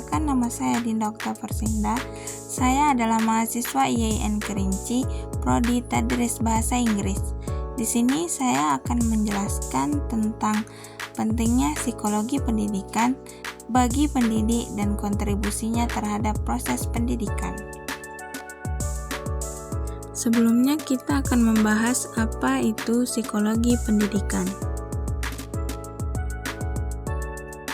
perkenalkan, nama saya Dinda Oktaver Sinda. Saya adalah mahasiswa IAIN Kerinci, Prodi Tadris Bahasa Inggris. Di sini saya akan menjelaskan tentang pentingnya psikologi pendidikan bagi pendidik dan kontribusinya terhadap proses pendidikan. Sebelumnya kita akan membahas apa itu psikologi pendidikan.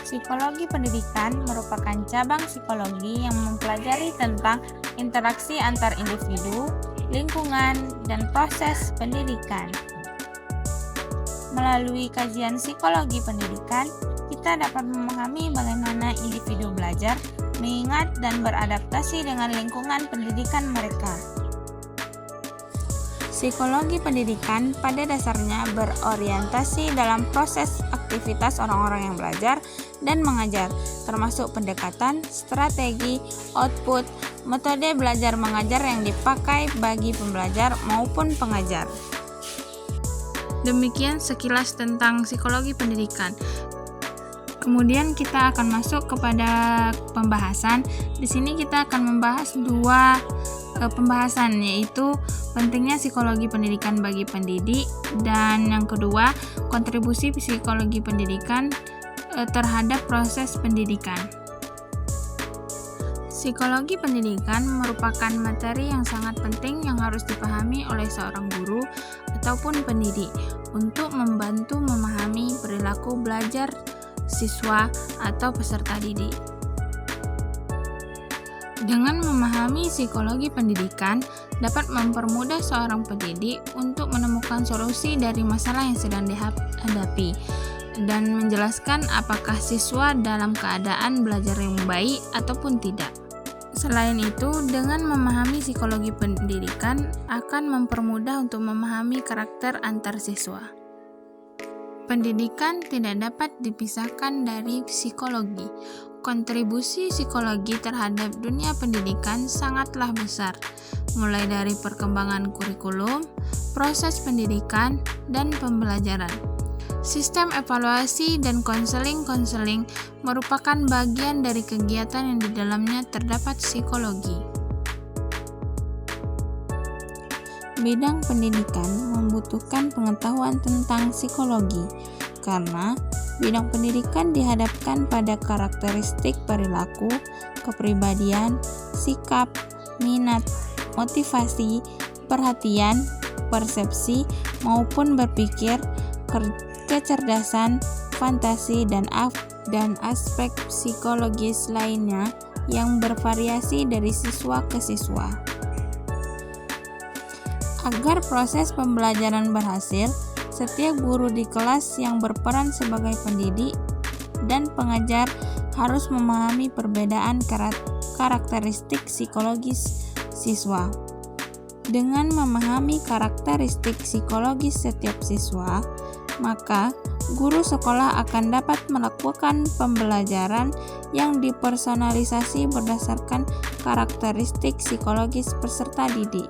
Psikologi pendidikan merupakan cabang psikologi yang mempelajari tentang interaksi antar individu, lingkungan, dan proses pendidikan. Melalui kajian psikologi pendidikan, kita dapat memahami bagaimana individu belajar, mengingat, dan beradaptasi dengan lingkungan pendidikan mereka. Psikologi pendidikan pada dasarnya berorientasi dalam proses aktivitas orang-orang yang belajar dan mengajar, termasuk pendekatan, strategi, output, metode belajar mengajar yang dipakai bagi pembelajar maupun pengajar. Demikian sekilas tentang psikologi pendidikan. Kemudian kita akan masuk kepada pembahasan. Di sini kita akan membahas dua pembahasan, yaitu pentingnya psikologi pendidikan bagi pendidik, dan yang kedua, kontribusi psikologi pendidikan terhadap proses pendidikan. Psikologi pendidikan merupakan materi yang sangat penting yang harus dipahami oleh seorang guru ataupun pendidik untuk membantu memahami perilaku belajar siswa atau peserta didik. Dengan memahami psikologi pendidikan dapat mempermudah seorang pendidik untuk menemukan solusi dari masalah yang sedang dihadapi dan menjelaskan apakah siswa dalam keadaan belajar yang baik ataupun tidak. Selain itu, dengan memahami psikologi pendidikan akan mempermudah untuk memahami karakter antar siswa. Pendidikan tidak dapat dipisahkan dari psikologi. Kontribusi psikologi terhadap dunia pendidikan sangatlah besar, mulai dari perkembangan kurikulum, proses pendidikan, dan pembelajaran. Sistem evaluasi dan konseling merupakan bagian dari kegiatan yang di dalamnya terdapat psikologi. Bidang pendidikan membutuhkan pengetahuan tentang psikologi, karena bidang pendidikan dihadapkan pada karakteristik perilaku, kepribadian, sikap, minat, motivasi, perhatian, persepsi, maupun berpikir, kecerdasan, fantasi, dan aspek psikologis lainnya yang bervariasi dari siswa ke siswa. Agar proses pembelajaran berhasil, setiap guru di kelas yang berperan sebagai pendidik dan pengajar harus memahami perbedaan karakteristik psikologis siswa. Dengan memahami karakteristik psikologis setiap siswa, maka guru sekolah akan dapat melakukan pembelajaran yang dipersonalisasi berdasarkan karakteristik psikologis peserta didik.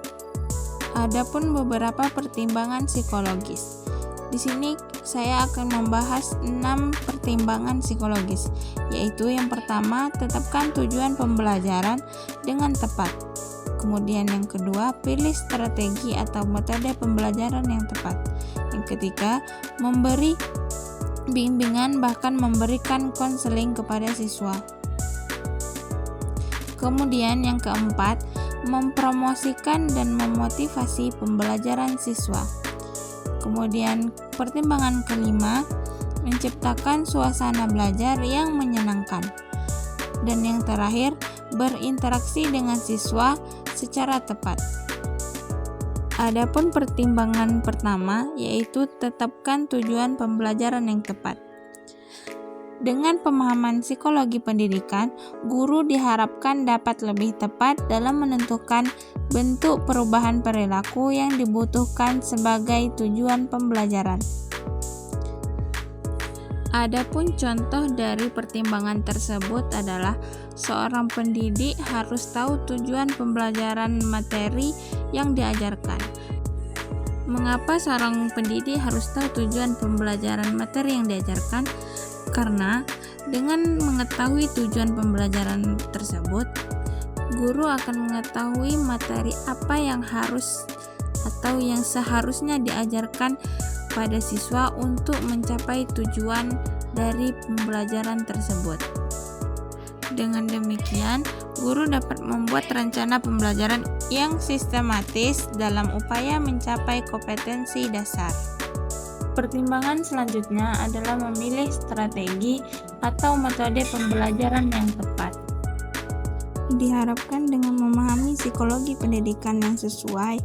Adapun beberapa pertimbangan psikologis. Di sini saya akan membahas 6 pertimbangan psikologis, yaitu yang pertama, tetapkan tujuan pembelajaran dengan tepat. Kemudian yang kedua, pilih strategi atau metode pembelajaran yang tepat. Yang ketiga, memberi bimbingan bahkan memberikan konseling kepada siswa. Kemudian yang keempat, mempromosikan dan memotivasi pembelajaran siswa. Kemudian pertimbangan kelima, menciptakan suasana belajar yang menyenangkan. Dan yang terakhir, berinteraksi dengan siswa secara tepat. Adapun pertimbangan pertama, yaitu tetapkan tujuan pembelajaran yang tepat. Dengan pemahaman psikologi pendidikan, guru diharapkan dapat lebih tepat dalam menentukan bentuk perubahan perilaku yang dibutuhkan sebagai tujuan pembelajaran. Adapun contoh dari pertimbangan tersebut adalah seorang pendidik harus tahu tujuan pembelajaran materi yang diajarkan. Mengapa seorang pendidik harus tahu tujuan pembelajaran materi yang diajarkan? Karena Dengan mengetahui tujuan pembelajaran tersebut, guru akan mengetahui materi apa yang harus atau yang seharusnya diajarkan pada siswa untuk mencapai tujuan dari pembelajaran tersebut. Dengan demikian, guru dapat membuat rencana pembelajaran yang sistematis dalam upaya mencapai kompetensi dasar. Pertimbangan selanjutnya adalah memilih strategi atau metode pembelajaran yang tepat. Diharapkan dengan memahami psikologi pendidikan yang sesuai,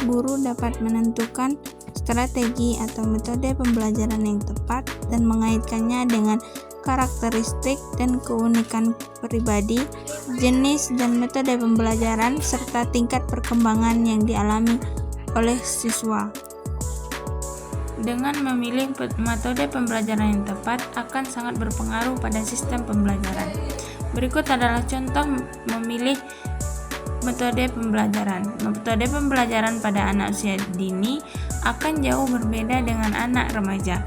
guru dapat menentukan strategi atau metode pembelajaran yang tepat dan mengaitkannya dengan karakteristik dan keunikan pribadi, jenis dan metode pembelajaran, serta tingkat perkembangan yang dialami oleh siswa. Dengan memilih metode pembelajaran yang tepat akan sangat berpengaruh pada sistem pembelajaran. Berikut adalah contoh memilih metode pembelajaran. Metode pembelajaran pada anak usia dini akan jauh berbeda dengan anak remaja.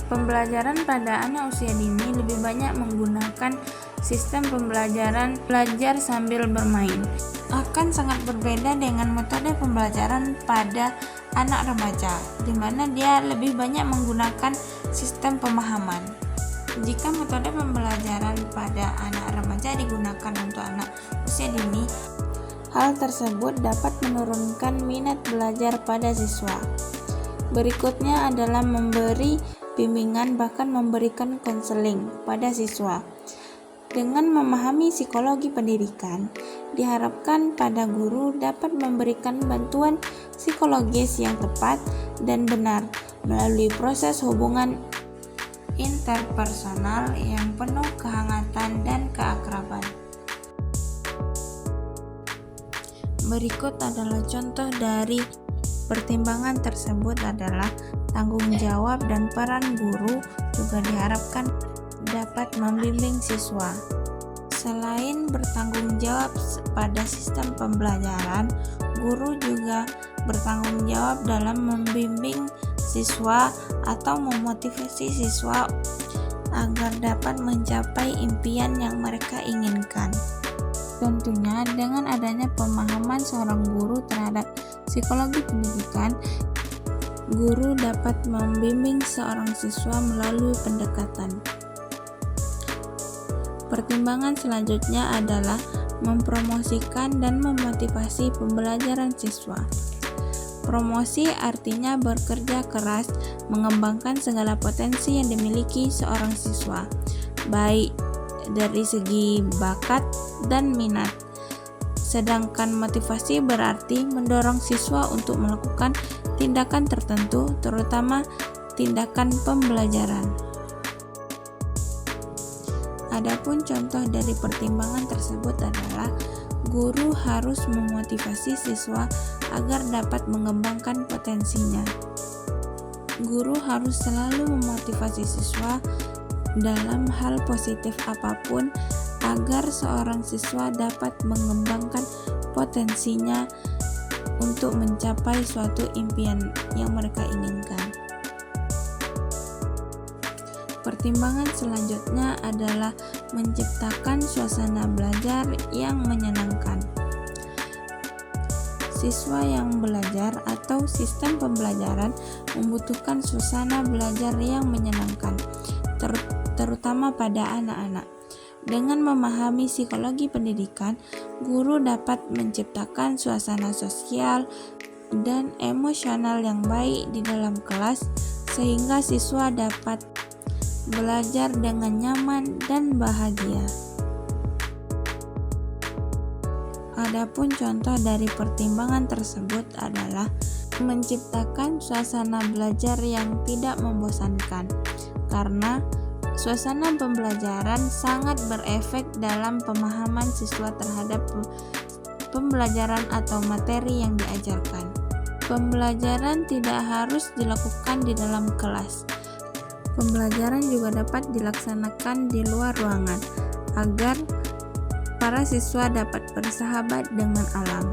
Pembelajaran pada anak usia dini lebih banyak menggunakan sistem pembelajaran belajar sambil bermain. Akan sangat berbeda dengan metode pembelajaran pada anak remaja, di mana dia lebih banyak menggunakan sistem pemahaman. Jika metode pembelajaran pada anak remaja digunakan untuk anak usia dini, hal tersebut dapat menurunkan minat belajar pada siswa. Berikutnya adalah memberi bimbingan, bahkan memberikan konseling pada siswa. Dengan memahami psikologi pendidikan, diharapkan pada guru dapat memberikan bantuan psikologis yang tepat dan benar melalui proses hubungan interpersonal yang penuh kehangatan dan keakraban. Berikut adalah contoh dari pertimbangan tersebut adalah tanggung jawab dan peran guru juga diharapkan dapat membimbing siswa. Selain bertanggung jawab pada sistem pembelajaran, guru juga bertanggung jawab dalam membimbing siswa atau memotivasi siswa agar dapat mencapai impian yang mereka inginkan. Tentunya dengan adanya pemahaman seorang guru terhadap psikologi pendidikan, guru dapat membimbing seorang siswa melalui pendekatan. Pertimbangan selanjutnya adalah mempromosikan dan memotivasi pembelajaran siswa. Promosi artinya bekerja keras mengembangkan segala potensi yang dimiliki seorang siswa, baik dari segi bakat dan minat. Sedangkan motivasi berarti mendorong siswa untuk melakukan tindakan tertentu, terutama tindakan pembelajaran. Adapun contoh dari pertimbangan tersebut adalah guru harus memotivasi siswa agar dapat mengembangkan potensinya. Guru harus selalu memotivasi siswa dalam hal positif apapun agar seorang siswa dapat mengembangkan potensinya untuk mencapai suatu impian yang mereka inginkan. Pertimbangan selanjutnya adalah menciptakan suasana belajar yang menyenangkan. Siswa yang belajar atau sistem pembelajaran membutuhkan suasana belajar yang menyenangkan, terutama pada anak-anak. Dengan memahami psikologi pendidikan, guru dapat menciptakan suasana sosial dan emosional yang baik di dalam kelas sehingga siswa dapat belajar dengan nyaman dan bahagia. Adapun contoh dari pertimbangan tersebut adalah menciptakan suasana belajar yang tidak membosankan, karena suasana pembelajaran sangat berefek dalam pemahaman siswa terhadap pembelajaran atau materi yang diajarkan. Pembelajaran tidak harus dilakukan di dalam kelas. Pembelajaran juga dapat dilaksanakan di luar ruangan agar para siswa dapat bersahabat dengan alam.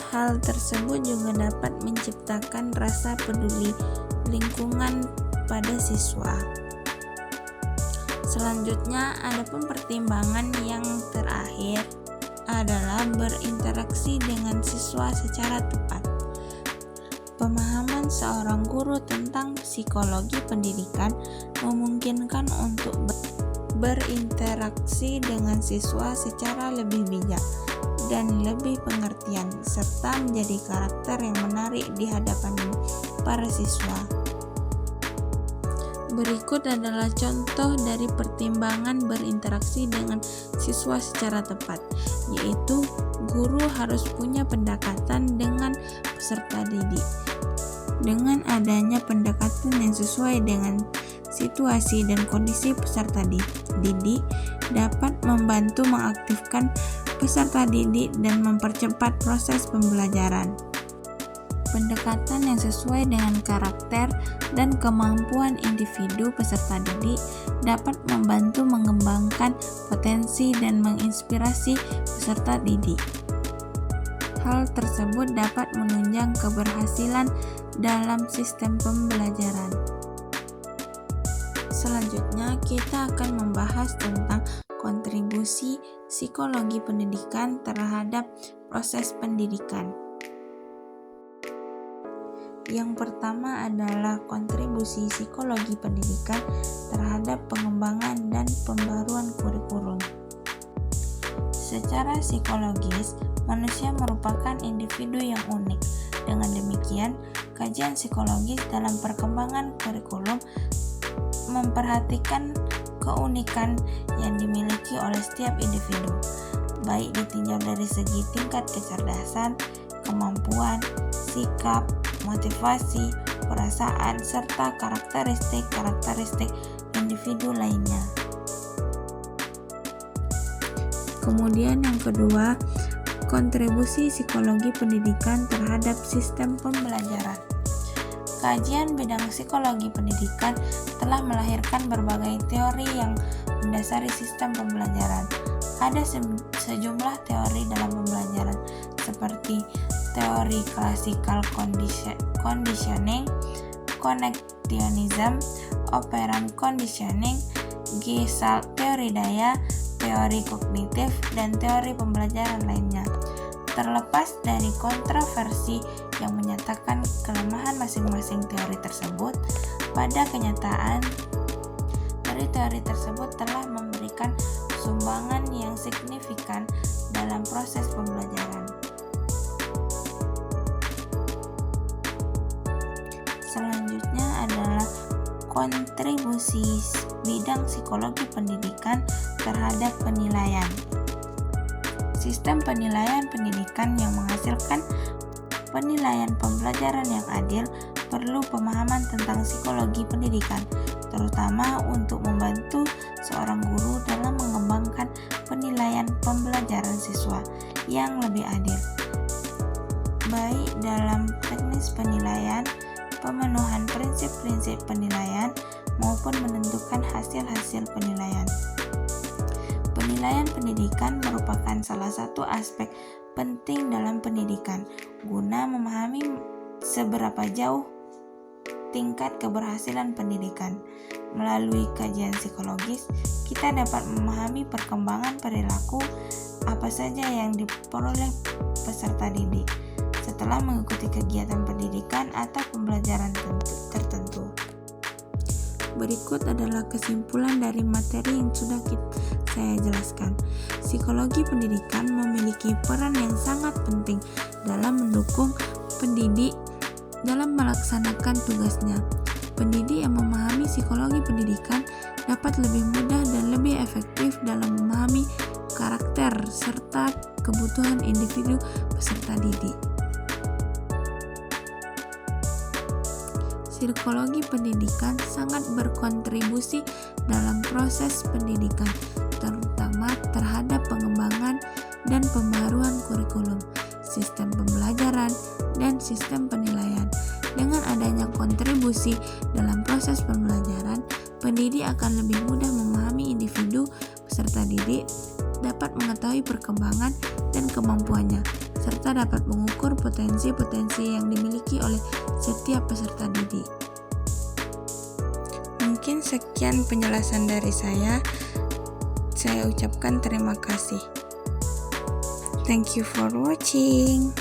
Hal tersebut juga dapat menciptakan rasa peduli lingkungan pada siswa. Selanjutnya, adapun pertimbangan yang terakhir adalah berinteraksi dengan siswa secara tepat. Pemahaman seorang guru tentang psikologi pendidikan memungkinkan untuk berinteraksi dengan siswa secara lebih bijak dan lebih pengertian, serta menjadi karakter yang menarik di hadapan para siswa. Berikut adalah contoh dari pertimbangan berinteraksi dengan siswa secara tepat, yaitu guru harus punya pendekatan dengan peserta didik. Dengan adanya pendekatan yang sesuai dengan situasi dan kondisi peserta didik dapat membantu mengaktifkan peserta didik dan mempercepat proses pembelajaran. Pendekatan yang sesuai dengan karakter dan kemampuan individu peserta didik dapat membantu mengembangkan potensi dan menginspirasi peserta didik. Hal tersebut dapat menunjang keberhasilan dalam sistem pembelajaran. Selanjutnya, kita akan membahas tentang kontribusi psikologi pendidikan terhadap proses pendidikan. Yang pertama adalah kontribusi psikologi pendidikan terhadap pengembangan dan pembaruan kurikulum. Secara psikologis, manusia merupakan individu yang unik. Dengan demikian, kajian psikologis dalam perkembangan kurikulum memperhatikan keunikan yang dimiliki oleh setiap individu, baik ditinjau dari segi tingkat kecerdasan, kemampuan, sikap, motivasi, perasaan, serta karakteristik individu lainnya. Kemudian yang kedua, kontribusi psikologi pendidikan terhadap sistem pembelajaran. Kajian bidang psikologi pendidikan telah melahirkan berbagai teori yang mendasari sistem pembelajaran. Ada sejumlah teori dalam pembelajaran, seperti teori classical conditioning, connectionism, operant conditioning, Gestalt teori daya, teori kognitif, dan teori pembelajaran lainnya. Terlepas dari kontroversi yang menyatakan kelemahan masing-masing teori tersebut, pada kenyataan teori-teori tersebut telah memberikan sumbangan yang signifikan dalam proses pembelajaran. Selanjutnya adalah kontribusi bidang psikologi pendidikan terhadap penilaian. Sistem penilaian pendidikan yang menghasilkan penilaian pembelajaran yang adil perlu pemahaman tentang psikologi pendidikan, terutama untuk membantu seorang guru dalam mengembangkan penilaian pembelajaran siswa yang lebih adil, baik dalam teknis penilaian, pemenuhan prinsip-prinsip penilaian, maupun menentukan hasil-hasil penilaian. Penilaian pendidikan merupakan salah satu aspek penting dalam pendidikan guna memahami seberapa jauh tingkat keberhasilan pendidikan. Melalui kajian psikologis, kita dapat memahami perkembangan perilaku apa saja yang diperoleh peserta didik setelah mengikuti kegiatan pendidikan atau pembelajaran tertentu. Berikut adalah kesimpulan dari materi yang sudah saya jelaskan. Psikologi pendidikan memiliki peran yang sangat penting dalam mendukung pendidik dalam melaksanakan tugasnya. Pendidik yang memahami psikologi pendidikan dapat lebih mudah dan lebih efektif dalam memahami karakter serta kebutuhan individu peserta didik. Psikologi pendidikan sangat berkontribusi dalam proses pendidikan, terutama terhadap pengembangan dan pembaruan kurikulum, sistem pembelajaran, dan sistem penilaian. Dengan adanya kontribusi dalam proses pembelajaran, pendidik akan lebih mudah memahami individu peserta didik, dapat mengetahui perkembangan dan kemampuannya, serta dapat mengukur potensi-potensi yang dimiliki oleh setiap peserta didik. Mungkin sekian penjelasan dari saya. Saya ucapkan terima kasih. Thank you for watching.